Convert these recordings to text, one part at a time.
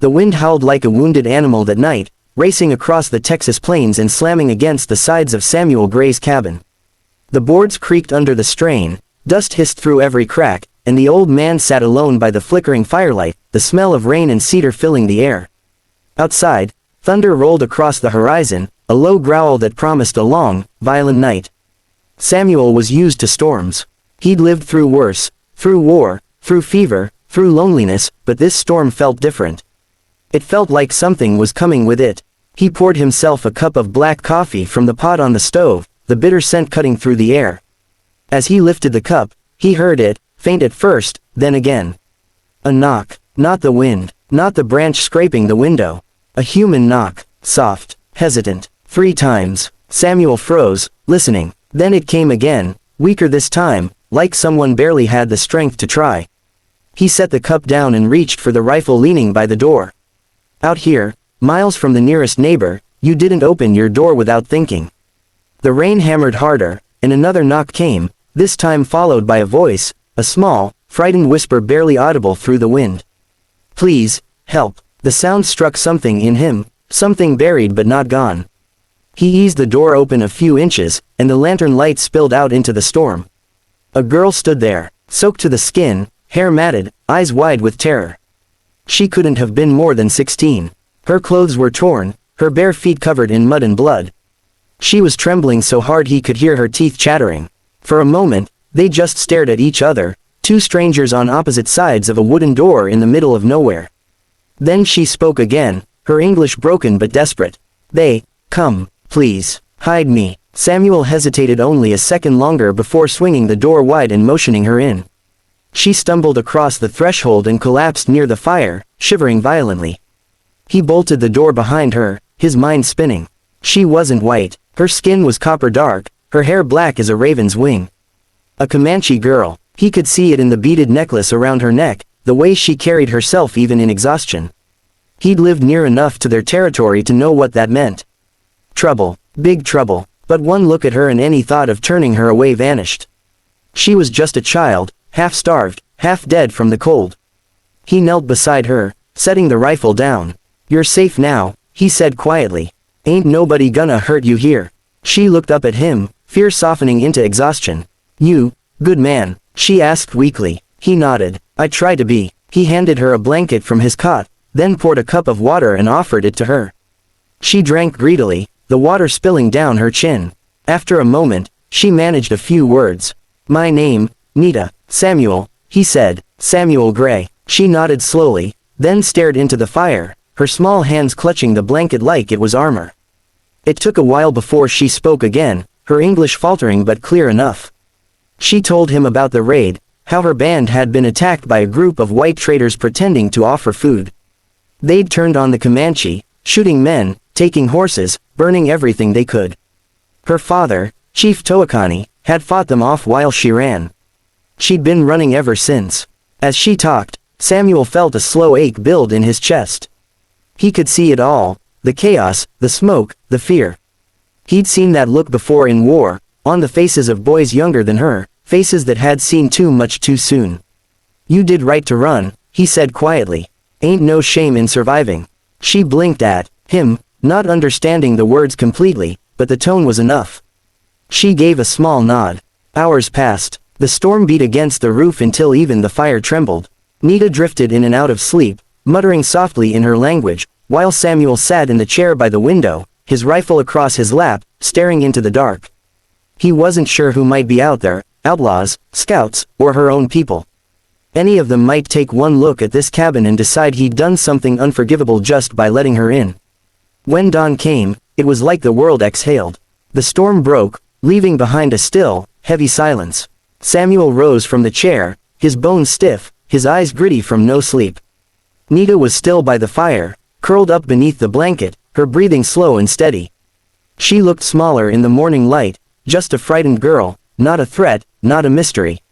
The wind howled like a wounded animal that night, racing across the Texas plains and slamming against the sides of Samuel Gray's cabin. The boards creaked under the strain, dust hissed through every crack, and the old man sat alone by the flickering firelight, the smell of rain and cedar filling the air. Outside, thunder rolled across the horizon, a low growl that promised a long, violent night. Samuel was used to storms. He'd lived through worse, through war, through fever, through loneliness, but this storm felt different. It felt like something was coming with it. He poured himself a cup of black coffee from the pot on the stove, the bitter scent cutting through the air. As he lifted the cup, he heard it, faint at first, then again. A knock, not the wind, not the branch scraping the window. A human knock, soft, hesitant, 3 times. Samuel froze, listening. Then it came again, weaker this time, like someone barely had the strength to try. He set the cup down and reached for the rifle leaning by the door. Out here, miles from the nearest neighbor, you didn't open your door without thinking. The rain hammered harder, and another knock came, this time followed by a voice, a small, frightened whisper barely audible through the wind. Please, help. The sound struck something in him, something buried but not gone. He eased the door open a few inches, and the lantern light spilled out into the storm. A girl stood there, soaked to the skin, hair matted, eyes wide with terror. She couldn't have been more than 16. Her clothes were torn, her bare feet covered in mud and blood. She was trembling so hard he could hear her teeth chattering. For a moment, they just stared at each other, 2 strangers on opposite sides of a wooden door in the middle of nowhere. Then she spoke again, her English broken but desperate. Come, please, hide me. Samuel hesitated only a second longer before swinging the door wide and motioning her in. She stumbled across the threshold and collapsed near the fire, shivering violently. He bolted the door behind her, his mind spinning. She wasn't white, her skin was copper dark, her hair black as a raven's wing. A Comanche girl, he could see it in the beaded necklace around her neck, the way she carried herself even in exhaustion. He'd lived near enough to their territory to know what that meant. Trouble, big trouble, but one look at her and any thought of turning her away vanished. She was just a child, half-starved, half-dead from the cold. He knelt beside her, setting the rifle down. You're safe now, he said quietly. Ain't nobody gonna hurt you here. She looked up at him, fear softening into exhaustion. You, good man, she asked weakly. He nodded. I try to be. He handed her a blanket from his cot, then poured a cup of water and offered it to her. She drank greedily, the water spilling down her chin. After a moment, she managed a few words. My name, Nita. Samuel, he said. Samuel Gray. She nodded slowly, then stared into the fire, her small hands clutching the blanket like it was armor. It took a while before she spoke again, her English faltering but clear enough. She told him about the raid, how her band had been attacked by a group of white traders pretending to offer food. They'd turned on the Comanche, shooting men, taking horses, burning everything they could. Her father, Chief Toakani, had fought them off while she ran. She'd been running ever since. As she talked, Samuel felt a slow ache build in his chest. He could see it all, the chaos, the smoke, the fear. He'd seen that look before in war, on the faces of boys younger than her, faces that had seen too much too soon. You did right to run, he said quietly. Ain't no shame in surviving. She blinked at him, not understanding the words completely, but the tone was enough. She gave a small nod. Hours passed. The storm beat against the roof until even the fire trembled. Nita drifted in and out of sleep, muttering softly in her language, while Samuel sat in the chair by the window, his rifle across his lap, staring into the dark. He wasn't sure who might be out there, outlaws, scouts, or her own people. Any of them might take one look at this cabin and decide he'd done something unforgivable just by letting her in. When dawn came, it was like the world exhaled. The storm broke, leaving behind a still, heavy silence. Samuel rose from the chair, his bones stiff, his eyes gritty from no sleep. Nita was still by the fire, curled up beneath the blanket, her breathing slow and steady. She looked smaller in the morning light, just a frightened girl, not a threat, not a mystery.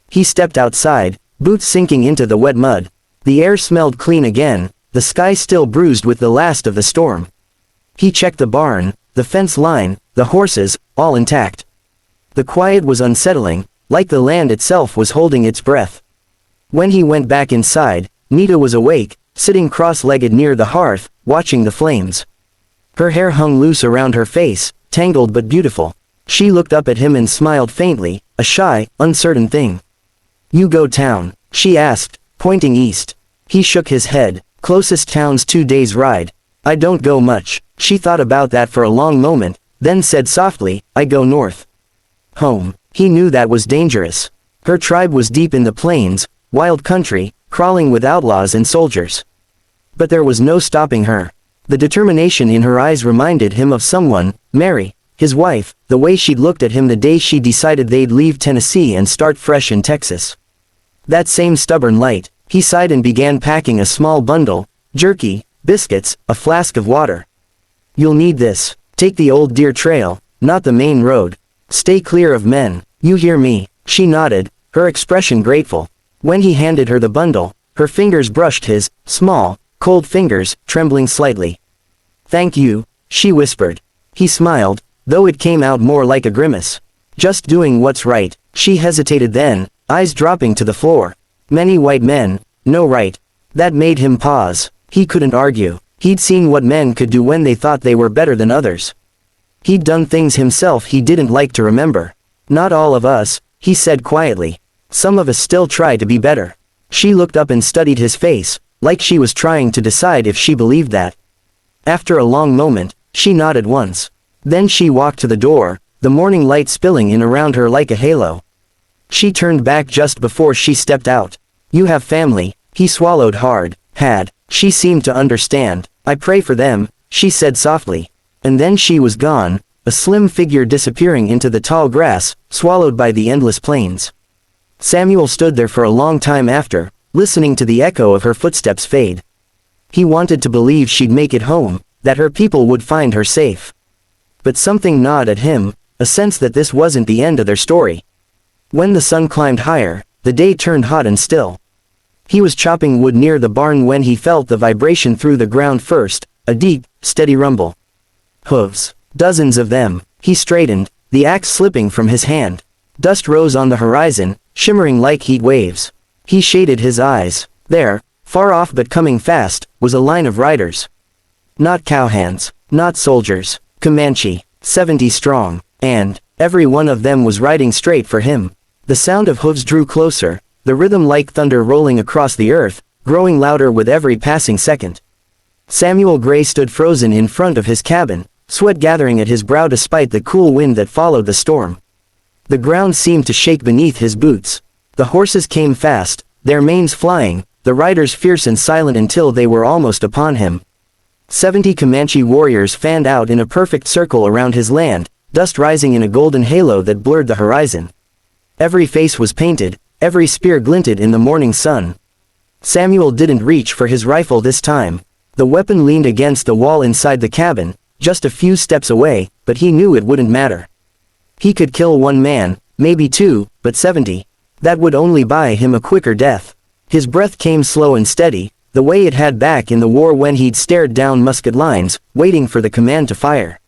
He stepped outside, boots sinking into the wet mud. The air smelled clean again, the sky still bruised with the last of the storm. He checked the barn, the fence line, the horses, all intact. The quiet was unsettling, like the land itself was holding its breath. When he went back inside, Nita was awake, sitting cross-legged near the hearth, watching the flames. Her hair hung loose around her face, tangled but beautiful. She looked up at him and smiled faintly, a shy, uncertain thing. "You go town?" she asked, pointing east. He shook his head. "Closest town's 2 days' ride. I don't go much." She thought about that for a long moment, then said softly, "I go north. Home." He knew that was dangerous. Her tribe was deep in the plains, wild country, crawling with outlaws and soldiers. But there was no stopping her. The determination in her eyes reminded him of someone, Mary, his wife, the way she'd looked at him the day she decided they'd leave Tennessee and start fresh in Texas. That same stubborn light. He sighed and began packing a small bundle, jerky, biscuits, a flask of water. "You'll need this. Take the old deer trail, not the main road. Stay clear of men. You hear me?" She nodded, her expression grateful. When he handed her the bundle, her fingers brushed his, small, cold fingers, trembling slightly. "Thank you," she whispered. He smiled, though it came out more like a grimace. "Just doing what's right." She hesitated then, eyes dropping to the floor. Many white men, no right. That made him pause. He couldn't argue. He'd seen what men could do when they thought they were better than others. He'd done things himself he didn't like to remember. "Not all of us," he said quietly. "Some of us still try to be better." She looked up and studied his face, like she was trying to decide if she believed that. After a long moment, she nodded once. Then she walked to the door, the morning light spilling in around her like a halo. She turned back just before she stepped out. "You have family," he swallowed hard. "Had." She seemed to understand. "I pray for them," she said softly. And then she was gone, a slim figure disappearing into the tall grass, swallowed by the endless plains. Samuel stood there for a long time after, listening to the echo of her footsteps fade. He wanted to believe she'd make it home, that her people would find her safe. But something gnawed at him, a sense that this wasn't the end of their story. When the sun climbed higher, the day turned hot and still. He was chopping wood near the barn when he felt the vibration through the ground first, a deep, steady rumble. Hooves. Dozens of them. He straightened, the axe slipping from his hand. Dust rose on the horizon, shimmering like heat waves. He shaded his eyes. There, far off but coming fast, was a line of riders. Not cowhands, not soldiers. Comanche, 70 strong. And every one of them was riding straight for him. The sound of hooves drew closer, the rhythm like thunder rolling across the earth, growing louder with every passing second. Samuel Gray stood frozen in front of his cabin, sweat gathering at his brow despite the cool wind that followed the storm. The ground seemed to shake beneath his boots. The horses came fast, their manes flying, the riders fierce and silent until they were almost upon him. 70 Comanche warriors fanned out in a perfect circle around his land, dust rising in a golden halo that blurred the horizon. Every face was painted, every spear glinted in the morning sun. Samuel didn't reach for his rifle this time. The weapon leaned against the wall inside the cabin, just a few steps away, but he knew it wouldn't matter. He could kill one man, maybe two, but 70. That would only buy him a quicker death. His breath came slow and steady, the way it had back in the war when he'd stared down musket lines, waiting for the command to fire.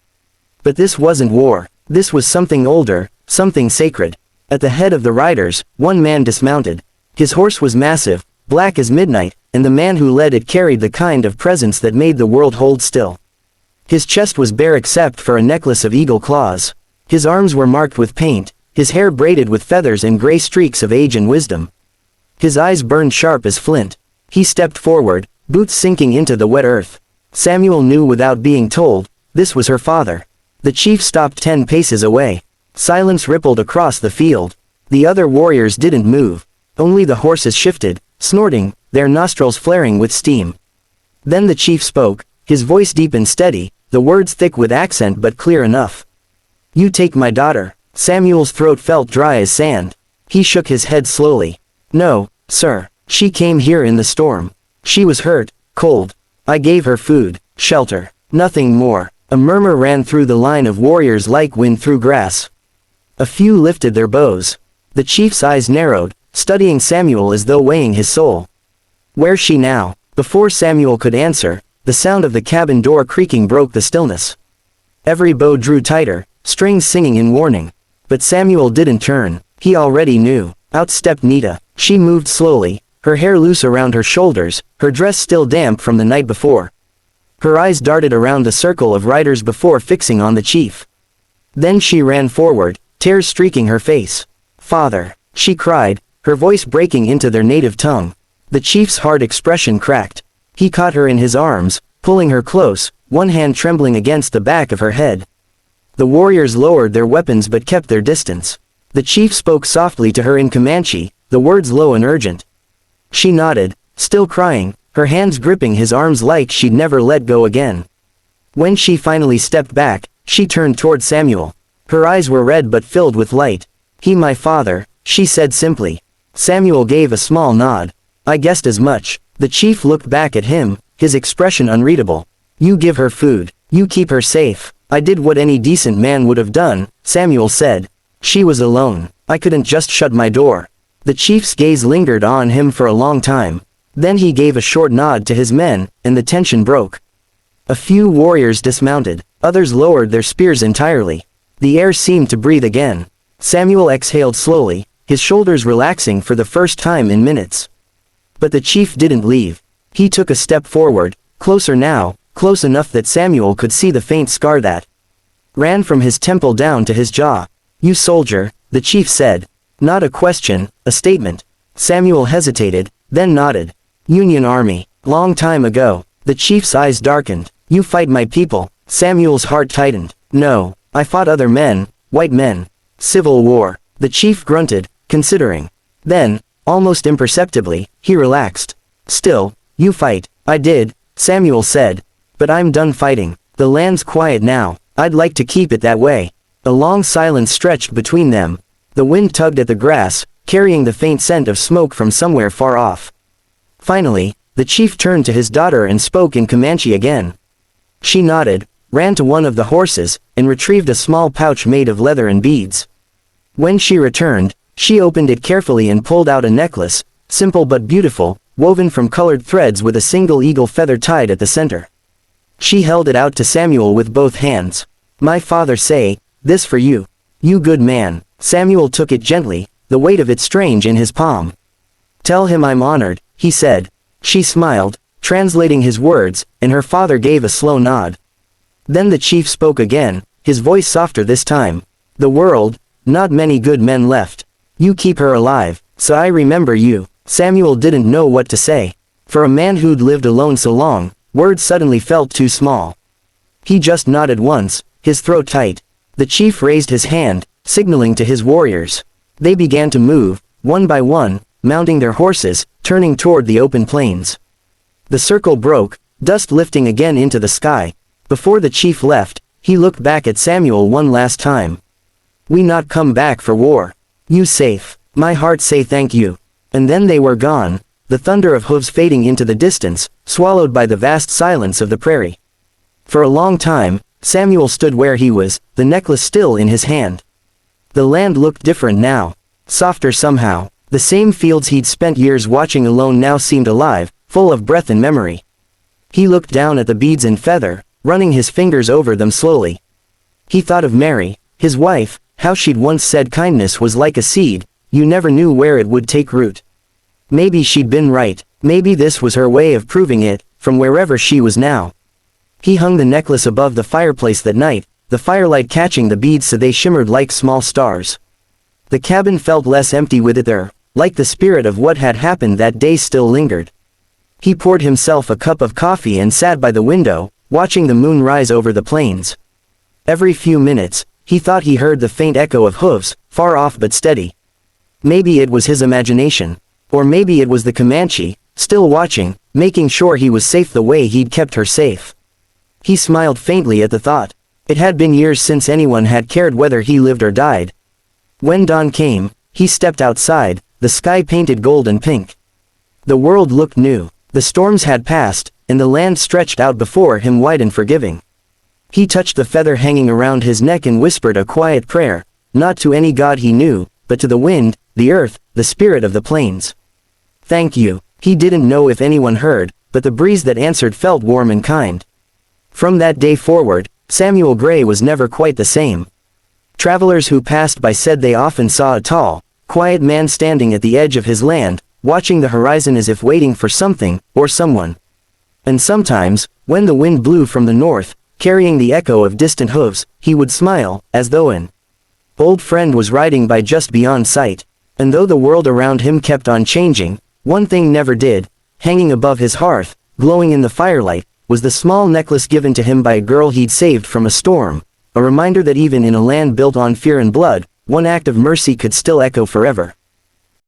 But this wasn't war. This was something older, something sacred. At the head of the riders, one man dismounted. His horse was massive, black as midnight, and the man who led it carried the kind of presence that made the world hold still. His chest was bare except for a necklace of eagle claws. His arms were marked with paint, his hair braided with feathers and gray streaks of age and wisdom. His eyes burned sharp as flint. He stepped forward, boots sinking into the wet earth. Samuel knew without being told, this was her father. The chief stopped 10 paces away. Silence rippled across the field. The other warriors didn't move. Only the horses shifted, snorting, their nostrils flaring with steam. Then the chief spoke, his voice deep and steady, the words thick with accent but clear enough. "You take my daughter." Samuel's throat felt dry as sand. He shook his head slowly. "No, sir. She came here in the storm. She was hurt, cold. I gave her food, shelter, nothing more." A murmur ran through the line of warriors like wind through grass. A few lifted their bows. The chief's eyes narrowed, studying Samuel as though weighing his soul. "Where's she now?" Before Samuel could answer, the sound of the cabin door creaking broke the stillness. Every bow drew tighter, strings singing in warning. But Samuel didn't turn. He already knew. Out stepped Nita. She moved slowly, her hair loose around her shoulders, her dress still damp from the night before. Her eyes darted around the circle of riders before fixing on the chief. Then she ran forward, tears streaking her face. "Father!" she cried, her voice breaking into their native tongue. The chief's hard expression cracked. He caught her in his arms, pulling her close, one hand trembling against the back of her head. The warriors lowered their weapons but kept their distance. The chief spoke softly to her in Comanche, the words low and urgent. She nodded, still crying, her hands gripping his arms like she'd never let go again. When she finally stepped back, she turned toward Samuel. Her eyes were red but filled with light. "He my father," she said simply. Samuel gave a small nod. "I guessed as much." The chief looked back at him, his expression unreadable. "You give her food. You keep her safe." "I did what any decent man would have done," Samuel said. "She was alone. I couldn't just shut my door." The chief's gaze lingered on him for a long time. Then he gave a short nod to his men, and the tension broke. A few warriors dismounted. Others lowered their spears entirely. The air seemed to breathe again. Samuel exhaled slowly, his shoulders relaxing for the first time in minutes. But the chief didn't leave. He took a step forward, closer now, close enough that Samuel could see the faint scar that ran from his temple down to his jaw. "You soldier," the chief said. Not a question, a statement. Samuel hesitated, then nodded. "Union Army. Long time ago." The chief's eyes darkened. "You fight my people." Samuel's heart tightened. "No, I fought other men, white men. Civil War." The chief grunted, considering. Then, almost imperceptibly, he relaxed. "Still, you fight." "I did," Samuel said. "But I'm done fighting. The land's quiet now. I'd like to keep it that way." A long silence stretched between them. The wind tugged at the grass, carrying the faint scent of smoke from somewhere far off. Finally, the chief turned to his daughter and spoke in Comanche again. She nodded, ran to one of the horses, and retrieved a small pouch made of leather and beads. When she returned, she opened it carefully and pulled out a necklace, simple but beautiful, woven from colored threads with a single eagle feather tied at the center. She held it out to Samuel with both hands. "My father say, this for you. You good man." Samuel took it gently, the weight of it strange in his palm. "Tell him I'm honored," he said. She smiled, translating his words, and her father gave a slow nod. Then the chief spoke again, his voice softer this time. "The world, not many good men left. You keep her alive, so I remember you." Samuel didn't know what to say. For a man who'd lived alone so long, words suddenly felt too small. He just nodded once, his throat tight. The chief raised his hand, signaling to his warriors. They began to move, one by one, mounting their horses, turning toward the open plains. The circle broke, dust lifting again into the sky. Before the chief left, he looked back at Samuel one last time. "We not come back for war. You safe. My heart say thank you." And then they were gone, the thunder of hooves fading into the distance, swallowed by the vast silence of the prairie. For a long time, Samuel stood where he was, the necklace still in his hand. The land looked different now. Softer somehow. The same fields he'd spent years watching alone now seemed alive, full of breath and memory. He looked down at the beads and feather, running his fingers over them slowly. He thought of Mary, his wife, how she'd once said kindness was like a seed, you never knew where it would take root. Maybe she'd been right, maybe this was her way of proving it, from wherever she was now. He hung the necklace above the fireplace that night, the firelight catching the beads so they shimmered like small stars. The cabin felt less empty with it there, like the spirit of what had happened that day still lingered. He poured himself a cup of coffee and sat by the window, watching the moon rise over the plains. Every few minutes, he thought he heard the faint echo of hooves, far off but steady. Maybe it was his imagination. Or maybe it was the Comanche, still watching, making sure he was safe the way he'd kept her safe. He smiled faintly at the thought. It had been years since anyone had cared whether he lived or died. When dawn came, he stepped outside, the sky painted gold and pink. The world looked new. The storms had passed, and the land stretched out before him wide and forgiving. He touched the feather hanging around his neck and whispered a quiet prayer, not to any god he knew, but to the wind, the earth, the spirit of the plains. "Thank you." He didn't know if anyone heard, but the breeze that answered felt warm and kind. From that day forward, Samuel Gray was never quite the same. Travelers who passed by said they often saw a tall, quiet man standing at the edge of his land, watching the horizon as if waiting for something, or someone. And sometimes, when the wind blew from the north, carrying the echo of distant hooves, he would smile, as though an old friend was riding by just beyond sight. And though the world around him kept on changing, one thing never did. Hanging above his hearth, glowing in the firelight, was the small necklace given to him by a girl he'd saved from a storm, a reminder that even in a land built on fear and blood, one act of mercy could still echo forever.